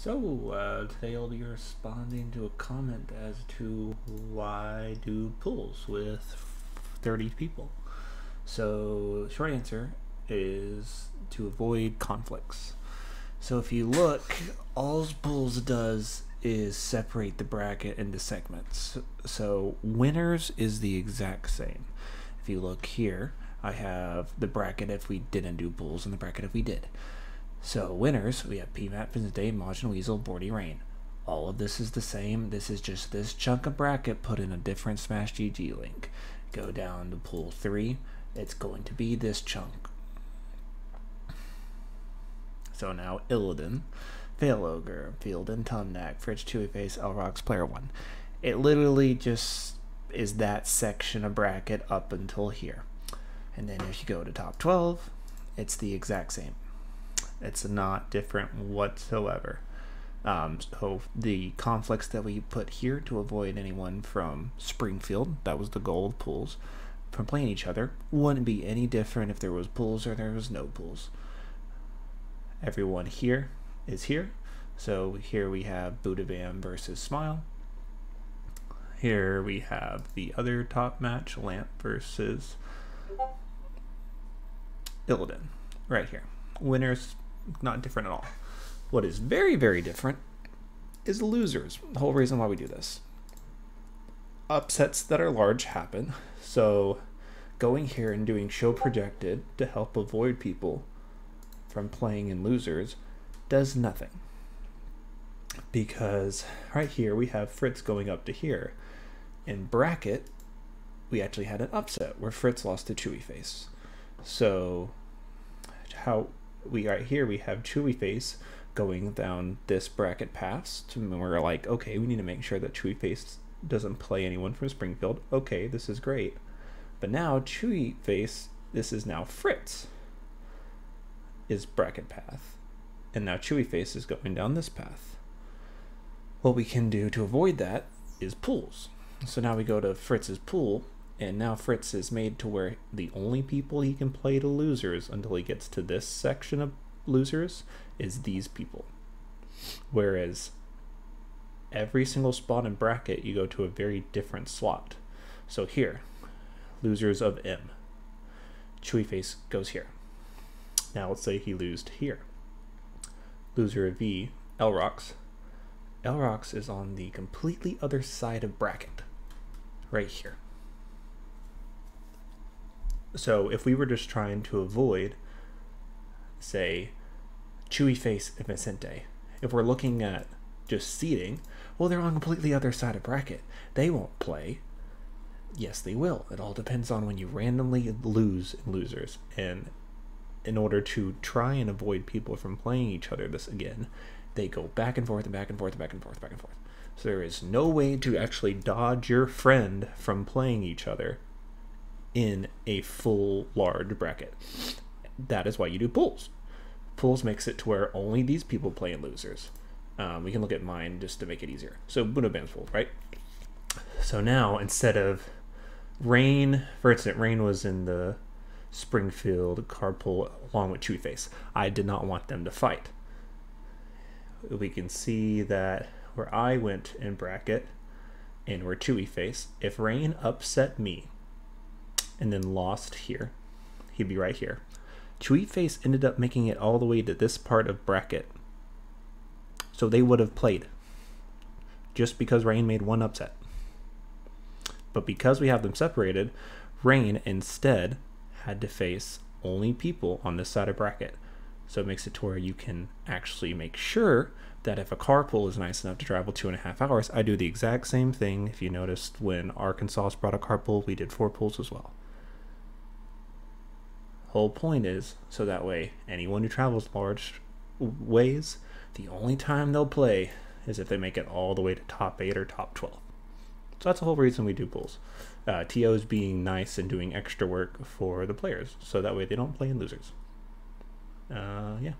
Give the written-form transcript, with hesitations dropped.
Today I'll be responding to a comment as to why do pools with 30 people. So, short answer is to avoid conflicts. So if you look, all pools does is separate the bracket into segments. So winners is the exact same. If you look here, I have the bracket if we didn't do pools and the bracket if we did. So winners, we have PMAT, Day, Majin, Weasel, Bordy, Rain. All of this is the same. This is just this chunk of bracket put in a different Smash GG link. Go down to pool 3. It's going to be this chunk. So now Illidan, Veil Ogre, Fielden, Tumnak, Fridge, Chewy-Face, Elrox, Player 1. It literally just is that section of bracket up until here. And then if you go to top 12, it's the exact same. It's not different whatsoever. So the conflicts that we put here to avoid anyone from Springfield, that was the goal of pools, from playing each other, wouldn't be any different if there was pools or there was no pools. Everyone here is here. So here we have Budabam versus Smile. Here we have the other top match, Lamp versus Illidan, right here. Winners, not different at all. What is very, very different is the losers. The whole reason why we do this. Upsets that are large happen. So going here and doing show projected to help avoid people from playing in losers does nothing. Because right here we have Fritz going up to here. In bracket, we actually had an upset where Fritz lost to Chewy-Face. So how we right here we have Chewy-Face going down this bracket pass to we're like, okay, we need to make sure that Chewy-Face doesn't play anyone from Springfield. Okay, this is great. But now Chewy-Face, this is now Fritz is bracket path. And now Chewy-Face is going down this path. What we can do to avoid that is pools. So now we go to Fritz's pool, and now Fritz is made to where the only people he can play to losers until he gets to this section of losers is these people. Whereas every single spot in bracket, you go to a very different slot. So here, losers of M. Chewy-Face goes here. Now let's say he lost here. Loser of V, Elrox. Elrox is on the completely other side of bracket. Right here. So if we were just trying to avoid, say, Chewy-Face and Vicente, if we're looking at just seeding, well, they're on completely other side of bracket. They won't play. Yes, they will. It all depends on when you randomly lose in losers. And in order to try and avoid people from playing each other this again, they go back and forth and back and forth and back and forth, back and forth. So there is no way to actually dodge your friend from playing each other in a full large bracket. That is why you do pools. Pools makes it to where only these people play in losers. We can look at mine just to make it easier. So Budabam's pool, right? So now instead of Rain, for instance, Rain was in the Springfield card pool along with Chewy-Face. I did not want them to fight. We can see that where I went in bracket and where Chewy-Face, if Rain upset me and then lost here, he'd be right here. Chewy-Face ended up making it all the way to this part of bracket. So they would have played just because Rain made one upset. But because we have them separated, Rain instead had to face only people on this side of bracket. So it makes it to where you can actually make sure that if a carpool is nice enough to travel 2.5 hours, I do the exact same thing. If you noticed when Arkansas brought a carpool, we did 4 pools as well. Whole point is, so that way anyone who travels large ways, the only time they'll play is if they make it all the way to top 8 or top 12. So that's the whole reason we do pools. TOs being nice and doing extra work for the players, so that way they don't play in losers. Yeah.